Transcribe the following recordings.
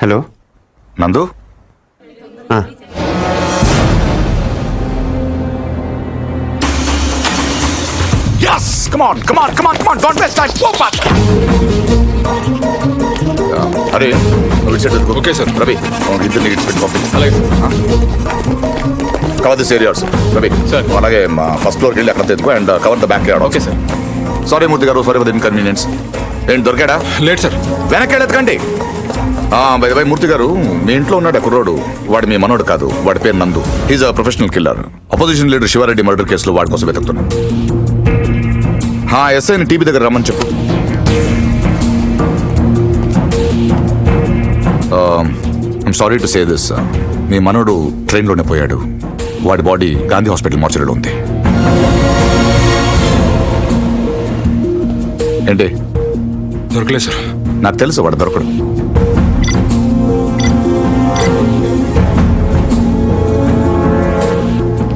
Hello నందు Yes! Come on! Don't waste time! Go fast! అరే okay sir Ravi ఇద్దరు నీట్స్ పెట్టి పంపించి అలాగే cover this area also Ravi sir అలాగే ఫస్ట్ ఫ్లోర్కి వెళ్ళి అక్కడ తెచ్చుకో and cover the backyard okay sir sorry Murthy garu sorry for the inconvenience ఏంటి దొరికాడా లేదు సార్ వెనక్కి వెళ్ళెత్తకండి బై మూర్తి గారు మీ ఇంట్లో ఉన్నాడు కుర్రోడు వాడు మీ మనోడు కాదు వాడి పేరు Nandu he's a professional killer opposition leader Sivareddy murder కేసులో వాడి కోసం వెతుకుతున్నాను ఎస్ఐని టీవీ దగ్గర రమ్మని చెప్పు I'm sorry to say this మీ మనోడు ట్రైన్లోనే పోయాడు వాడి బాడీ గాంధీ హాస్పిటల్ మార్చరీలో ఉంది ఏంటి దొరకలేదు సార్ నాకు తెలుసు వాడు దొరకడు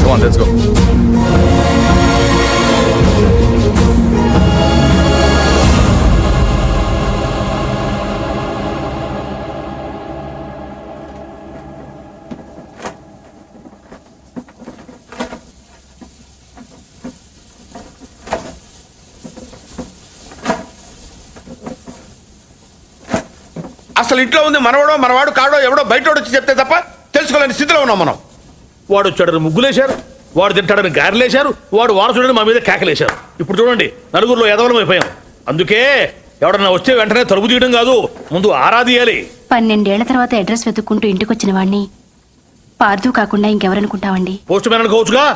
Come on, let's go. అసలు ఇంట్లో ఉంది మనవాడు కాడో ఎవడో బయటోడు వచ్చి చెప్తే తప్ప తెలుసుకోలేని స్థితిలో ఉన్నాం మనం. వాడు వచ్చాడని ముగ్గులేశారు, వాడు తింటాడని గారెలేశారు, వాడు వారసుడని మా మీద కేకలేశారు. ఇప్పుడు చూడండి నలుగురిలో ఎదవలం అయిపోయాం. అందుకే ఎవడన్నా వస్తే వెంటనే తలుపు తీయడం కాదు, ముందు ఆరాధియాలి. 12 ఏళ్ల తర్వాత అడ్రస్ వెతుక్కుంటూ ఇంటికి వచ్చిన వాడిని పార్దు కాకుండా ఇంకెవరనుకుంటావండి? Post man అనుకోవచ్చుగా.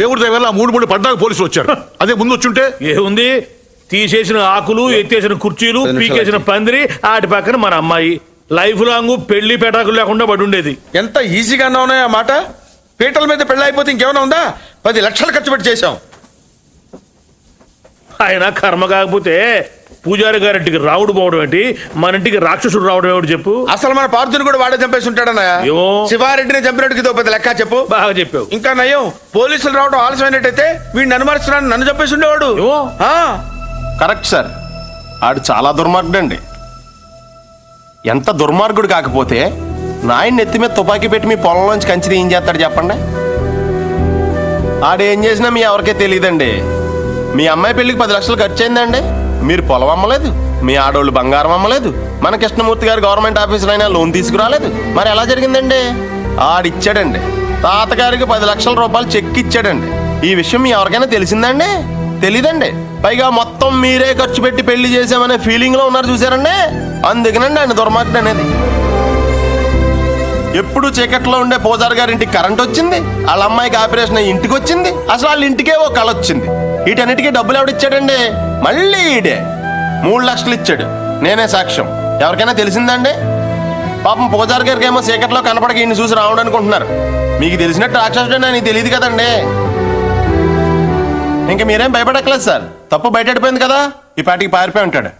దేవుడి దగ్గర 3 పడ్డాక పోలీసులు వచ్చారు. అదే ముందు వచ్చుంటే ఏముంది, తీసేసిన ఆకులు, ఎత్తేసిన కుర్చీలు, పీకేసిన పందిరి, ఆటి పక్కన మన అమ్మాయి లైఫ్ లాంగ్ పెళ్లి పెటాకులు లేకుండా పడి ఉండేది. ఎంత ఈజీగా ఉన్నాయి ఆ మాట. పీటల మీద పెళ్ళి అయిపోతే ఇంకేమైనా ఉందా? 10 లక్షలు ఖర్చు పెట్టి చేశాం. ఆయన కర్మ కాకపోతే పూజారి గారింటికి రావుడు పోవడం ఏంటి, మన ఇంటికి రాక్షసుడు రావడం ఏమిటి చెప్పు. అసలు మన పార్థుని కూడా వాడే చంపేసి ఉంటాడన్నయ్య. ఏమో. శివారెడ్డిని చంపినట్టుకి ఇదో పెద్ద లెక్క చెప్పు. బాగా చెప్పావు. ఇంకా నయ్యం, పోలీసులు రావడం ఆలస్యమైనట్టయితే వీడిని అనుమానిస్తున్నాను, నన్ను చంపేసి ఉండేవాడు. ఏమో. కరెక్ట్ సార్, ఆడు చాలా దుర్మార్గుడు అండి. ఎంత దుర్మార్గుడు కాకపోతే నాయన్ని నెత్తి మీద తుపాకీ పెట్టి మీ పొలంలోంచి కంచి ఏం చేస్తాడు చెప్పండి. ఆడేం చేసినా మీ ఎవరికే తెలియదండి. మీ అమ్మాయి పెళ్లికి 10 లక్షలు ఖర్చు అయిందండి. మీరు పొలం అమ్మలేదు, మీ ఆడోళ్ళు బంగారం అమ్మలేదు, మన కృష్ణమూర్తి గారు గవర్నమెంట్ ఆఫీసర్ అయినా లోన్ తీసుకురాలేదు. మరి ఎలా జరిగిందండి? ఆడిచ్చాడండి, తాతగారికి 10 లక్షల రూపాయలు చెక్ ఇచ్చాడండి. ఈ విషయం మీ ఎవరికైనా తెలిసిందండి? తెలీదండి. పైగా మొత్తం మీరే ఖర్చు పెట్టి పెళ్లి చేసామనే ఫీలింగ్ లో ఉన్నారు చూసారండి. అందుకనండి ఆయన దుర్మార్గుడు అనేది. ఎప్పుడు చీకట్లో ఉండే పూజారి గారి ఇంటికి కరెంట్ వచ్చింది, వాళ్ళ అమ్మాయికి ఆపరేషన్ అయ్యి ఇంటికి వచ్చింది, అసలు వాళ్ళ ఇంటికే ఓ కళ వచ్చింది. వీటన్నిటికీ డబ్బులు ఎవడిచ్చాడండి? మళ్ళీ ఈడే 3 లక్షలు ఇచ్చాడు. నేనే సాక్ష్యం. ఎవరికైనా తెలిసిందండి? పాపం పూజారి గారికి ఏమో చీకట్లో కనపడక ఈయన చూసి రావడం అనుకుంటున్నారు. మీకు తెలిసినట్టు రాక్షసుడు నాకు తెలియదు కదండి. ఇంకా మీరేం భయపడక్కలేదు సార్, తప్పు బయటపడిపోయింది కదా, ఈ పాటికి పారిపోయి ఉంటాడు.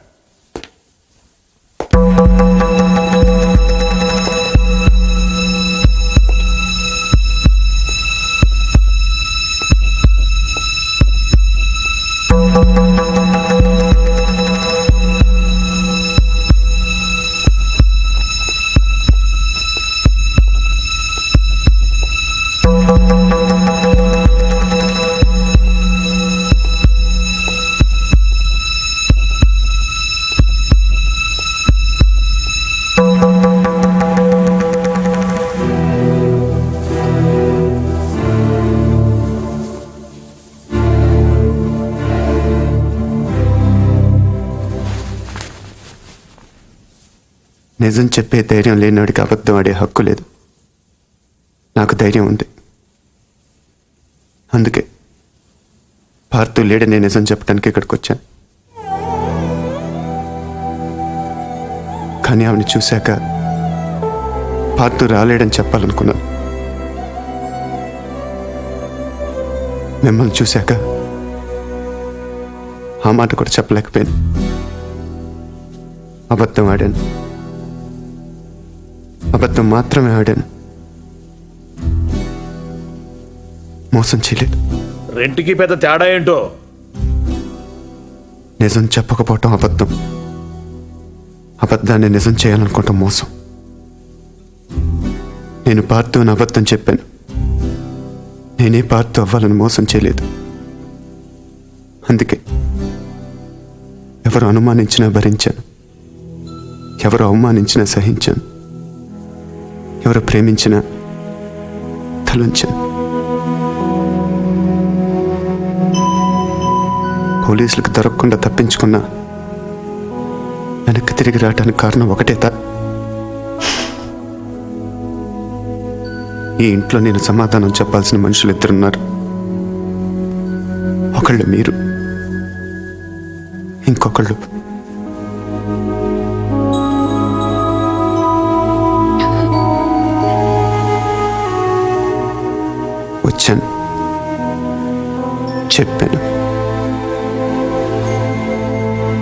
నిజం చెప్పే ధైర్యం లేనివాడికి అబద్ధం ఆడే హక్కు లేదు. నాకు ధైర్యం ఉంది. అందుకే పార్థు లేడని నిజం చెప్పడానికి ఇక్కడికి వచ్చాను. కానీ ఆవిడని చూశాక పార్థు రాలేడని చెప్పాలనుకున్నాను. మిమ్మల్ని చూశాక ఆ మాట కూడా చెప్పలేకపోయాను. అబద్ధం ఆడాను, అబద్ధం మాత్రమే ఆడాను, మోసం చేయలేదు. రెంటికి పెద్ద తేడా ఏంటో. నిజం చెప్పకపోవటం అబద్ధం, అబద్ధాన్ని నిజం చేయాలనుకోవటం మోసం. నేను పార్థుని అబద్ధం చెప్పాను. నేనే పార్థు అవ్వాలని మోసం చేయలేదు. అందుకే ఎవరు అనుమానించినా భరించాను, ఎవరు అవమానించినా సహించాను, ఎవరు ప్రేమించినా తలంచాను. పోలీసులకు దొరకకుండా తప్పించుకున్నా వెనక్కి తిరిగి రావడానికి కారణం ఒకటే ఈ ఇంట్లో నేను సమాధానం చెప్పాల్సిన మనుషులు ఇద్దరున్నారు. ఒకళ్ళు మీరు, ఇంకొకళ్ళు వచ్చాను, చెప్పాను.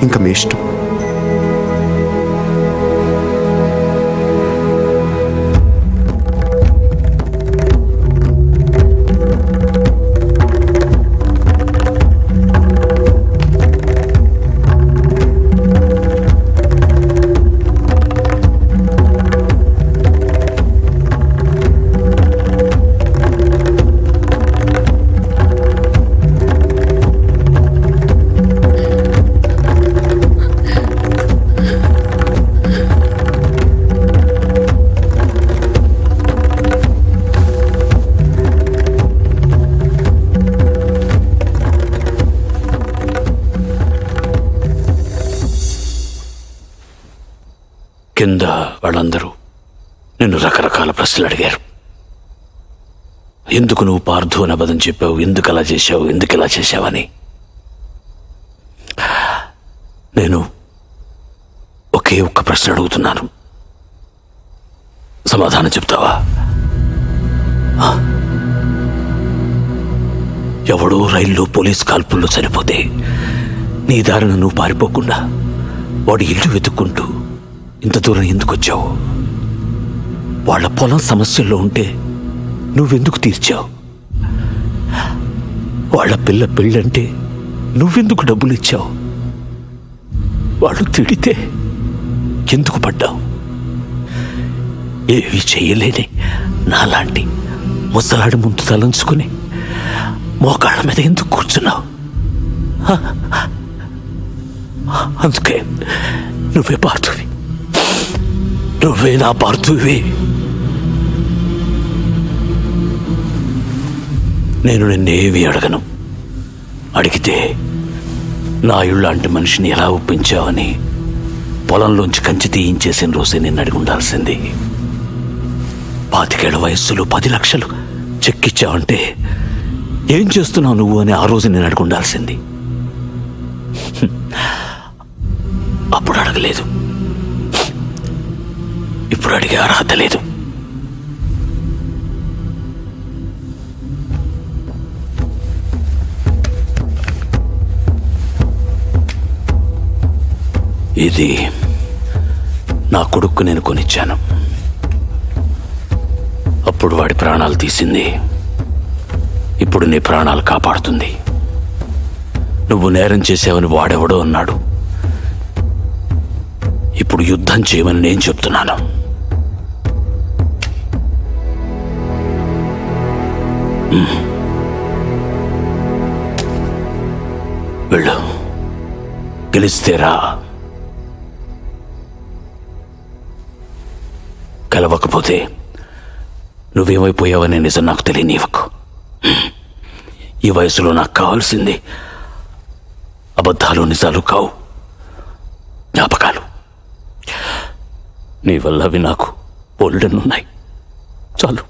ఇంకా మీ ఇష్టం. కింద వాళ్ళందరూ నిన్ను రకరకాల ప్రశ్నలు అడిగారు. ఎందుకు నువ్వు పార్థు అని అబద్ధం చెప్పావు, ఎందుకు అలా చేశావు, ఎందుకు ఇలా చేశావని. నేను ఒకే ఒక్క ప్రశ్న అడుగుతున్నాను, సమాధానం చెప్తావా? ఎవడో రైల్లో పోలీస్ కాల్పుల్లో చనిపోతే నీ దారిన నువ్వు పారిపోకుండా వాడి ఇల్లు వెతుక్కుంటూ ఇంత దూరం ఎందుకు వచ్చావు? వాళ్ళ పొలం సమస్యల్లో ఉంటే నువ్వెందుకు తీర్చావు? వాళ్ళ పిల్ల పెళ్ళంటే నువ్వెందుకు డబ్బులు ఇచ్చావు? వాళ్ళు తిడితే ఎందుకు పడ్డావు? ఏవి చెయ్యలేని నాలాంటి ముసలాడి ముందు తలంచుకుని మోకాళ్ళ మీద ఎందుకు కూర్చున్నావు? అందుకే నువ్వే పార్థువి, నువ్వే నా పార్థువి. నేను నిన్నేమీ అడగను. అడిగితే నా ఇళ్ళంటి మనిషిని ఎలా ఒప్పించావని పొలంలోంచి కంచి తీయించేసిన రోజే నిన్ను అడిగి ఉండాల్సింది. 25 ఏళ్ల వయస్సులో 10 లక్షలు చెక్కిచ్చావంటే ఏం చేస్తున్నావు నువ్వు అని ఆ రోజు నేను అడిగి ఉండాల్సింది. అప్పుడు అడగలేదు, ఇప్పుడు అడిగే అర్హత లేదు. ఇది నా కొడుక్కు నేను కొనిచ్చాను. అప్పుడు వాడి ప్రాణాలు తీసింది, ఇప్పుడు నీ ప్రాణాలు కాపాడుతుంది. నువ్వు నేరం చేసావని వాడెవడో అన్నాడు, ఇప్పుడు యుద్ధం చేయమని నేను చెప్తున్నాను. వెళ్ళు, గెలిస్తేరా, గెలవకపోతే నువ్వేమైపోయావనే నిజం నాకు తెలియనివ్వకు. ఈ వయసులో నాకు కావాల్సింది అబద్ధాలు నిజాలు కావు, జ్ఞాపకాలు. నీ వల్ల అవి నాకు బోల్డెన్నున్నాయి, చాలు.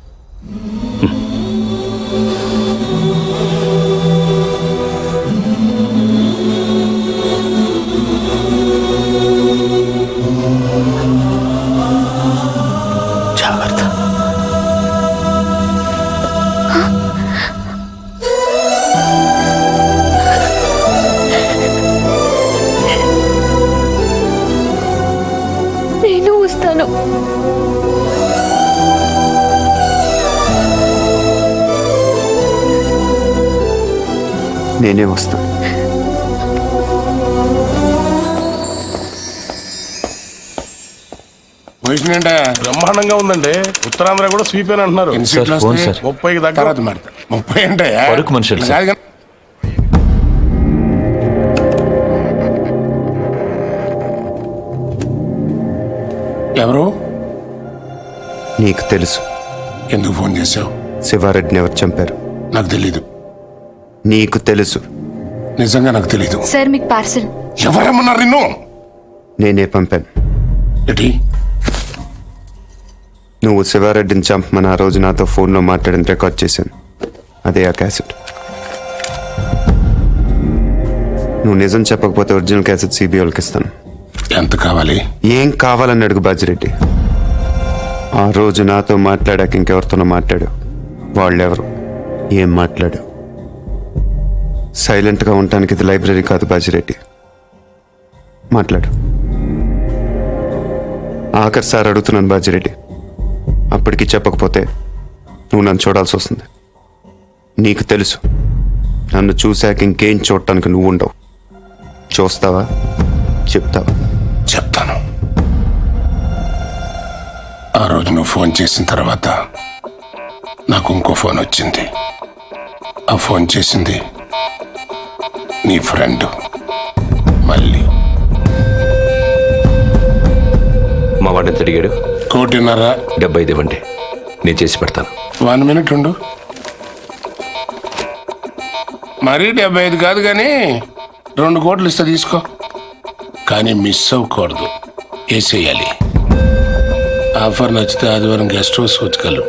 జాగ్రత్త. నేను వస్తాను. నేనే వస్తాను. పొజిషన్ ఏంటే బ్రహ్మాండంగా ఉందండి ఉత్తరాంధ్ర కూడా స్వీప్ అని అంటున్నారు ఎన్ని సీట్లు ఫోన్ వస్తాయి? సార్. 30కి దగ్గర తర్వాత మాడతా 30 అంటే వరకు మనుషులు ఇలా సార్. కాదు కానీ. ఎవరు నీకు తెలుసు ఎందుకు ఫోన్ చేసావు? శివారెడ్డిని ఎవరు చంపారు? నాకు తెలీదు. నీకు తెలుసు. నిజంగా నాకు తెలీదు. సార్ మీకు పార్సల్. ఎవరమ్మన్నారు నిన్ను? నేనే పంపాను. ఎటి నువ్వు శివారెడ్డిని చంపమని ఆ రోజు నాతో ఫోన్లో మాట్లాడిన రికార్డ్ చేశాను. అదే ఆ క్యాసెట్. నువ్వు నిజం చెప్పకపోతే ఒరిజినల్ క్యాసెట్ సిబిఐకి ఇస్తాను. ఎంత కావాలి? ఏం కావాలని అడుగు బాజిరెడ్డి. ఆ రోజు నాతో మాట్లాడాక ఇంకెవరితోనో మాట్లాడు. వాళ్ళెవరు? ఏం మాట్లాడు? సైలెంట్గా ఉండటానికి ఇది లైబ్రరీ కాదు బాజిరెడ్డి. మాట్లాడు. ఆఖరి సార్ అడుగుతున్నాను బాజిరెడ్డి. అప్పటికి చెప్పకపోతే నువ్వు నన్ను చూడాల్సి వస్తుంది. నీకు తెలుసు నన్ను చూశాక ఇంకేం చూడటానికి నువ్వు ఉండవు. చూస్తావా? చెప్తావా? చెప్తాను. ఆ రోజు నువ్వు ఫోన్ చేసిన తర్వాత నాకు ఇంకో ఫోన్ వచ్చింది. ఆ ఫోన్ చేసింది నీ ఫ్రెండ్ మళ్ళీ. మా వాడిని ఎంత అడిగాడు? 1.5 75 ఇవ్వండి, నేను చేసి పెడతాను. 1 మినిట్ ఉండు. మరీ 75 కాదు కానీ 2 కోట్లు ఇస్తే తీసుకో. కానీ మిస్ అవ్వకూడదు, వేసేయాలి. ఆఫర్ నచ్చితే ఆదివారం గెస్ట్ హౌస్ వచ్చగలరు.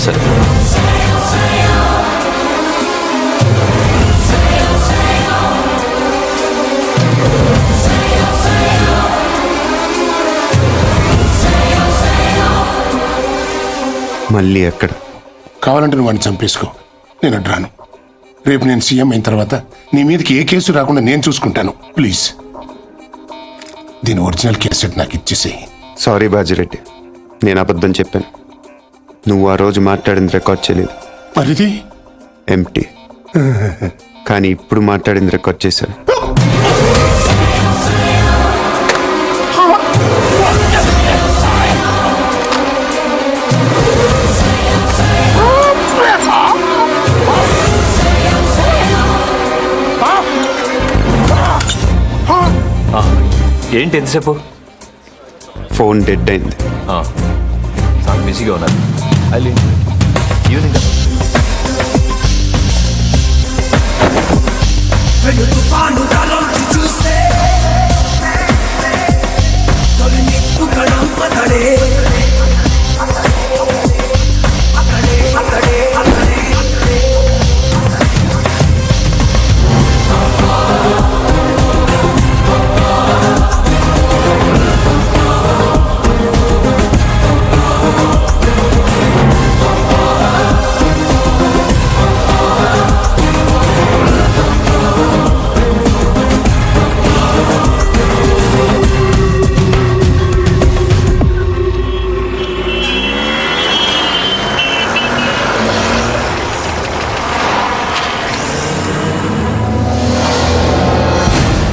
సరే. మళ్ళీ ఎక్కడ? కావాలంటే నువ్వు వాడిని చంపేసుకో, నేను అటు రాను. రేపు నేను సీఎం అయిన తర్వాత నీ మీదకి ఏ కేసు రాకుండా నేను చూసుకుంటాను. ప్లీజ్ దీని ఒరిజినల్ క్యాసెట్ నాకు ఇచ్చేసేయి. సారీ బాజిరెడ్డి, నేను అబద్ధం చెప్పాను. నువ్వు ఆ రోజు మాట్లాడింది రికార్డ్ చేయలేదు. మరిది ఎంటీ. కానీ ఇప్పుడు మాట్లాడింది రికార్డ్ చేశాను. ఏంటి ఎంతసేపు? ఫోన్ డెడ్ అయింది. చాలా బిజీగా ఉన్నారు. Evening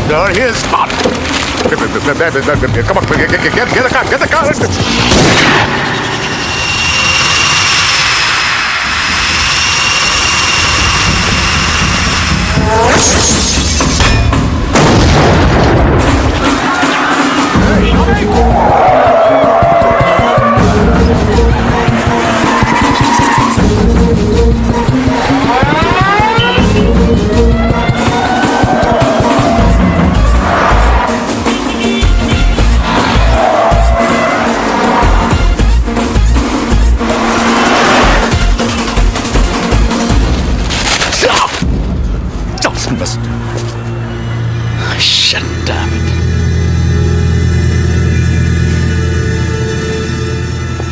There he is. Come on, get the car.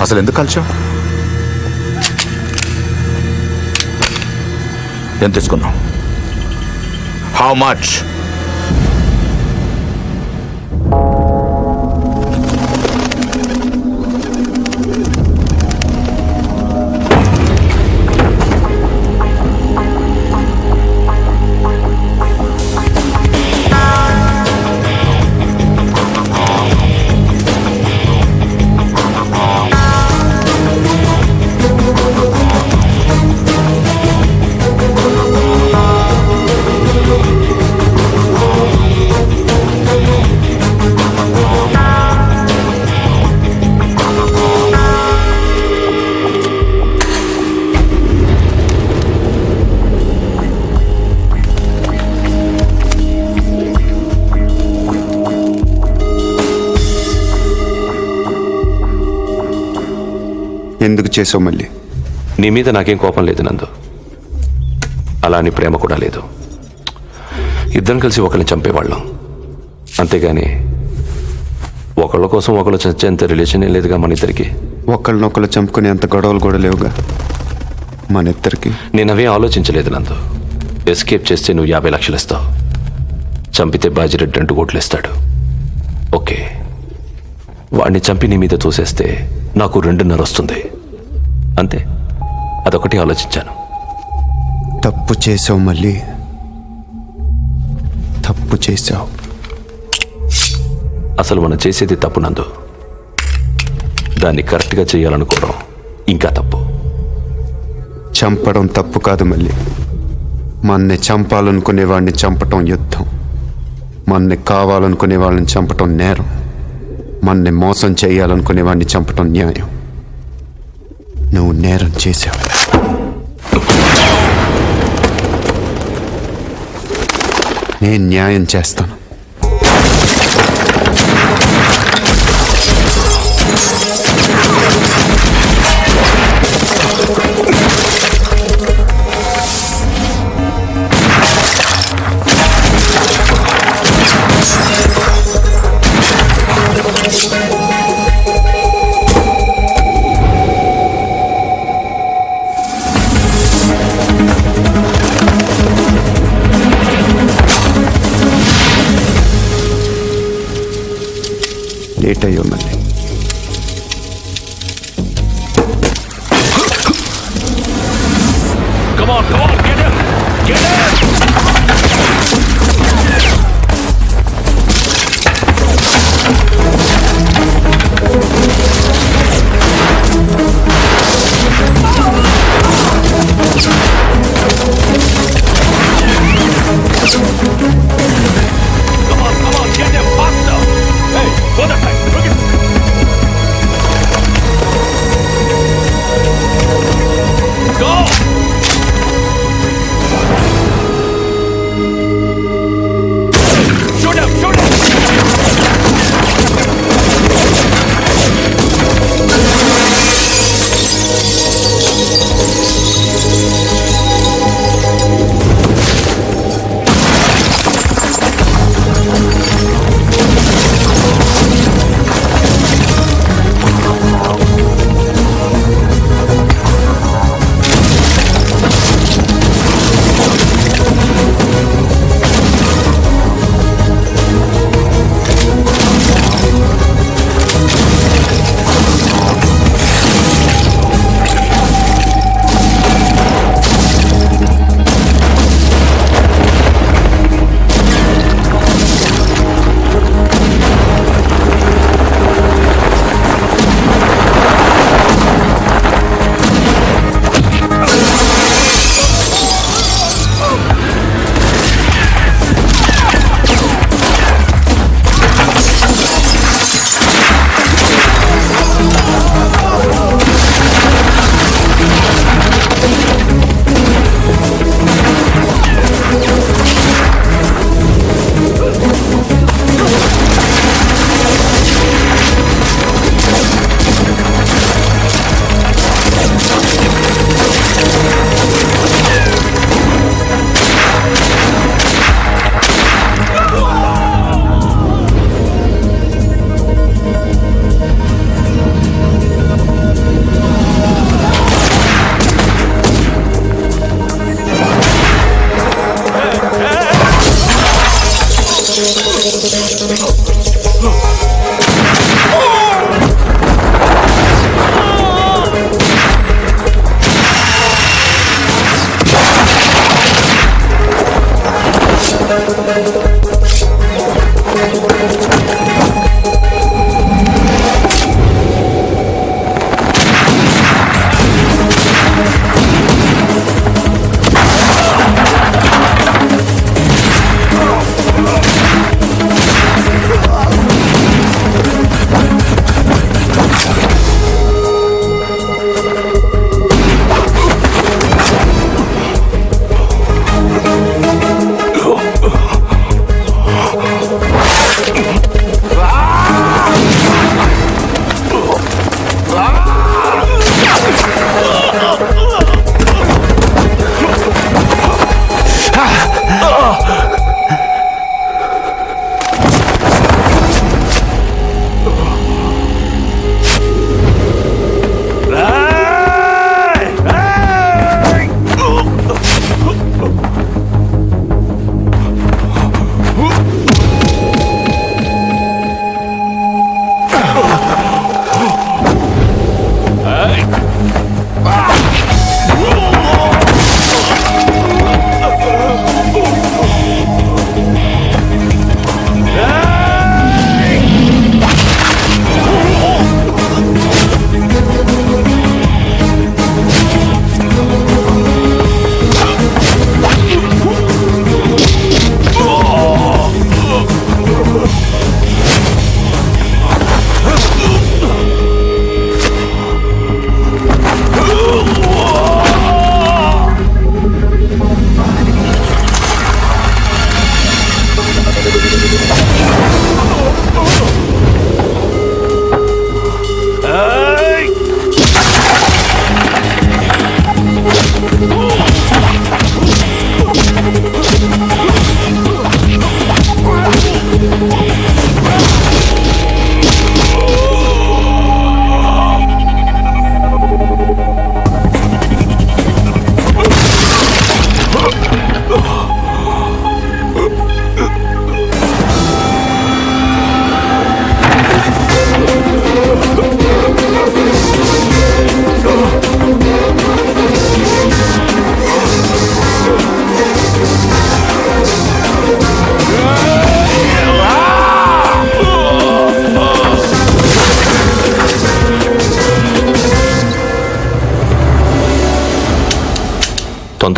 అసలు ఎందుకు కలిసావు? ఎంత తీసుకున్నావు? How much? ఎందుకు చేసావు మళ్ళీ? నీ మీద నాకేం కోపం లేదు నందు, అలా అని ప్రేమ కూడా లేదు. ఇద్దరం కలిసి ఒకరిని చంపేవాళ్ళం, అంతేగాని ఒకళ్ళ కోసం ఒకళ్ళు చచ్చేంత రిలేషన్ ఏం లేదుగా మన ఇద్దరికి. ఒకళ్ళనొకళ్ళు చంపుకునే అంత గొడవలు కూడా లేవుగా మన ఇద్దరికి. నేను అవే ఆలోచించలేదు నందు. ఎస్కేప్ చేస్తే నువ్వు 50 లక్షలు ఇస్తావు, చంపితే బాజిరెడ్డి 2 కోట్లు ఇస్తాడు. ఓకే, వాడిని చంపి నీ మీద తోసేస్తే నాకు 2.5 వస్తుంది, అంతే. అదొకటి ఆలోచించాను. తప్పు చేసావు మళ్ళీ, తప్పు చేసావు. అసలు మనం చేసేది తప్పు నందు, దాన్ని కరెక్ట్గా చేయాలనుకోవడం ఇంకా తప్పు. చంపడం తప్పు కాదు మళ్ళీ, మన్ని చంపాలనుకునే వాడిని చంపటం యుద్ధం, మన్ని కావాలనుకునే వాళ్ళని చంపటం నేరం, మన్ని మోసం చేయాలనుకునే వాడిని చంపటం న్యాయం. నువ్వు నేరం చేసావు. నేను న్యాయం చేస్తాను. లేట్ అయ్యో మళ్ళీ. Come on, get him! Get him! Come on, get him faster! Hey, go that side, look it! Go! Shoot him! Shoot him!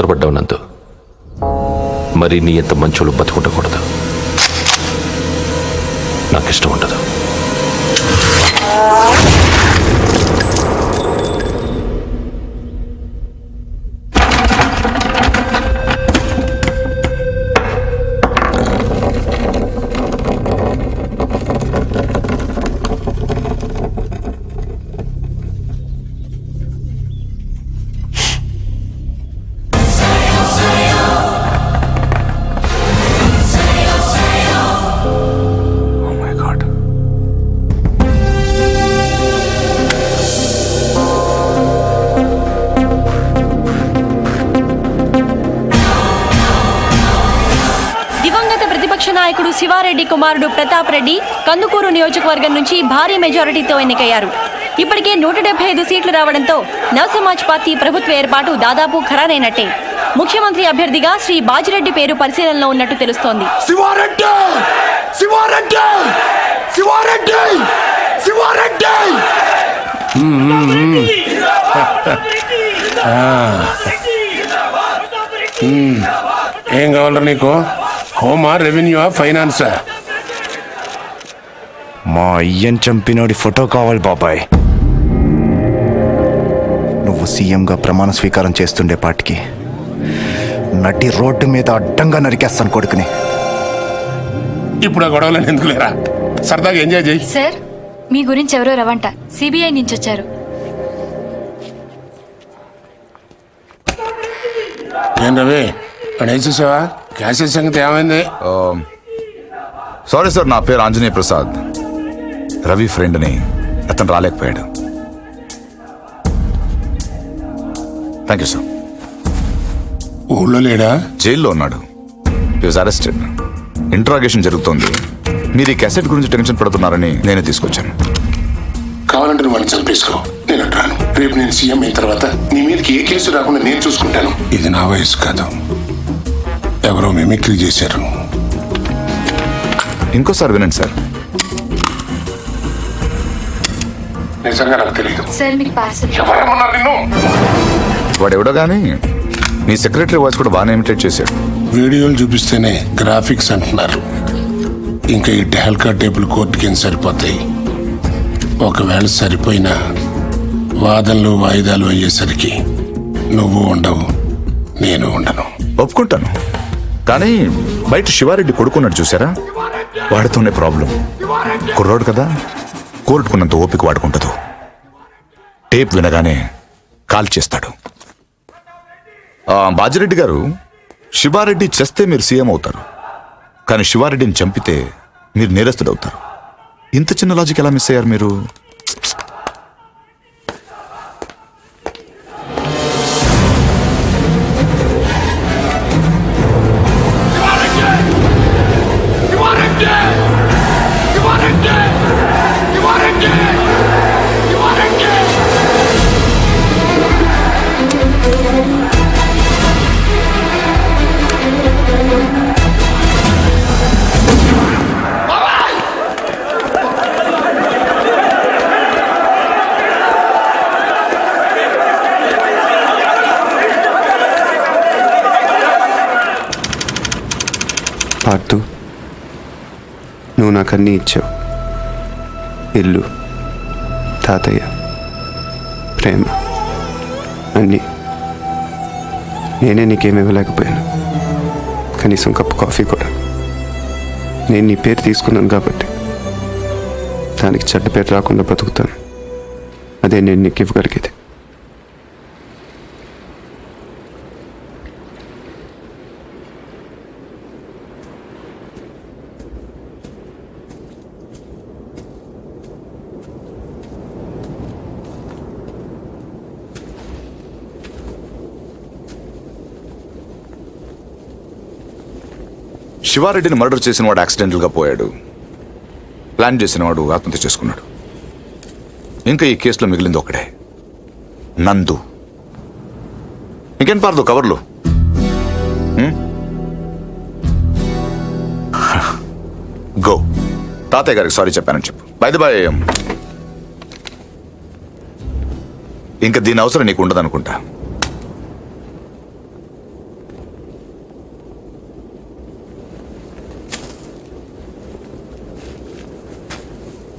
తొందరపడ్డావు నందు. మరి నీ ఎంత మంచోళ్ళు బతుకుండకూడదు. నాకు ఇష్టం ఉండదు. దివంగత ప్రతిపక్ష నాయకుడు శివారెడ్డి కుమారుడు ప్రతాప్ రెడ్డి కందుకూరు నియోజకవర్గం నుంచి భారీ మెజారిటీతో ఎన్నికయ్యారు. ఇప్పటికే 175 సీట్లు రావడంతో నవసమాజ్ పార్టీ ప్రభుత్వ ఏర్పాటు దాదాపు ఖరారైనట్టే. ముఖ్యమంత్రి అభ్యర్థిగా శ్రీ బాజిరెడ్డి పేరు పరిశీలనలో ఉన్నట్టు తెలుస్తోంది. ఏం కావాలరా నీకు? హోమా, రెవెన్యూ, ఫైనాన్సా? మా అయ్యన్ చంపినోడి ఫోటో కావాలి బాబాయ్. నువ్వు సీఎంగా ప్రమాణ స్వీకారం చేస్తుండే పాటికి నటి రోడ్డు మీద అడ్డంగా నరికేస్తాను కొడుకుని. ఇప్పుడు ఆ గొడవలను ఎందుకు లేరా? సరదాగా ఎంజాయ్ చేయి. సార్, మీ గురించి ఎవరో రవంట సిబిఐ నుంచి వచ్చారు. ఏం రవి, వేసేసావా? క్యాష్ సంగతి ఏమైంది? సారీ సార్, నా పేరు ఆంజనేయ ప్రసాద్. రవి ఫ్రెండ్ని, అతను రాలేకపోయాడు. Thank you sir. ఊళ్ళో లేడా? జైల్లో ఉన్నాడు. హి వాజ్ అరెస్టెడ్. ఇంట్రాగేషన్ జరుగుతోంది. మీరు ఈ క్యాసెట్ గురించి టెన్షన్ పడుతున్నారని నేనే తీసుకొచ్చాను. కావాలంటే నువ్వు వాళ్ళని చంపేసుకో, నేను అంటాను. రేపు నేను సీఎం అయిన తర్వాత నీ మీదకి ఏ కేసు రాకుండా నేను చూసుకుంటాను. ఇది నా వయసు కాదు, ఎవరో మిమిక్రీ చేశారు. ఇంకోసారి వినండి సార్. నిజంగా నాకు తెలియదు. సార్, మీకు పార్సల్. ఎవరేమన్నారు నిన్ను? వాడెవడో కానీ మీ సెక్రటరీ వాయిస్ కూడా బాగానే ఇమిటేట్ చేశాడు. వీడియోలు చూపిస్తేనే గ్రాఫిక్స్ అంటున్నారు. ఇంకా ఈ ఢాల్కా టేబుల్ కోర్టుకి ఏం సరిపోతాయి? ఒకవేళ సరిపోయినా వాదనలు వాయిదాలు అయ్యేసరికి నువ్వు ఉండవు, నేను ఉండను. ఒప్పుకుంటాను, కానీ బయట శివారెడ్డి కొడుకున్నాడు చూసారా, వాడితోనే ప్రాబ్లం. కుర్రోడు కదా, కోర్టుకున్నంత ఓపిక వాడుకుంటదు. టేప్ వినగానే కాల్ చేస్తాడు. బాజిరెడ్డి గారు, శివారెడ్డి చేస్తే మీరు సీఎం అవుతారు, కానీ శివారెడ్డిని చంపితే మీరు నేరస్తుడవుతారు. ఇంత చిన్న లాజిక్ ఎలా మిస్ అయ్యారు మీరు? పార్దు, నువ్వు నాకు అన్నీ ఇచ్చావు. ఇల్లు, తాతయ్య, ప్రేమ, అన్నీ. నేనే నీకేమి ఇవ్వలేకపోయాను, కనీసం కప్పు కాఫీ కూడా. నేను నీ పేరు తీసుకున్నాను కాబట్టి దానికి చెడ్డ పేరు రాకుండా బతుకుతాను. అదే నేను నీకు ఇవ్వగలిగేది. శివారెడ్డిని మర్డర్ చేసిన వాడు యాక్సిడెంటల్ గా పోయాడు. ప్లాన్ చేసిన వాడు ఆత్మహత్య చేసుకున్నాడు. ఇంకా ఈ కేసులో మిగిలింది ఒకడే, నందు. ఇంకేం పారదు కవర్లు. గో, తాతయ్య గారికి సారీ చెప్పానని చెప్పు. బై ది బై, ఇంకా దీని అవసరం నీకు ఉండదనుకుంటా.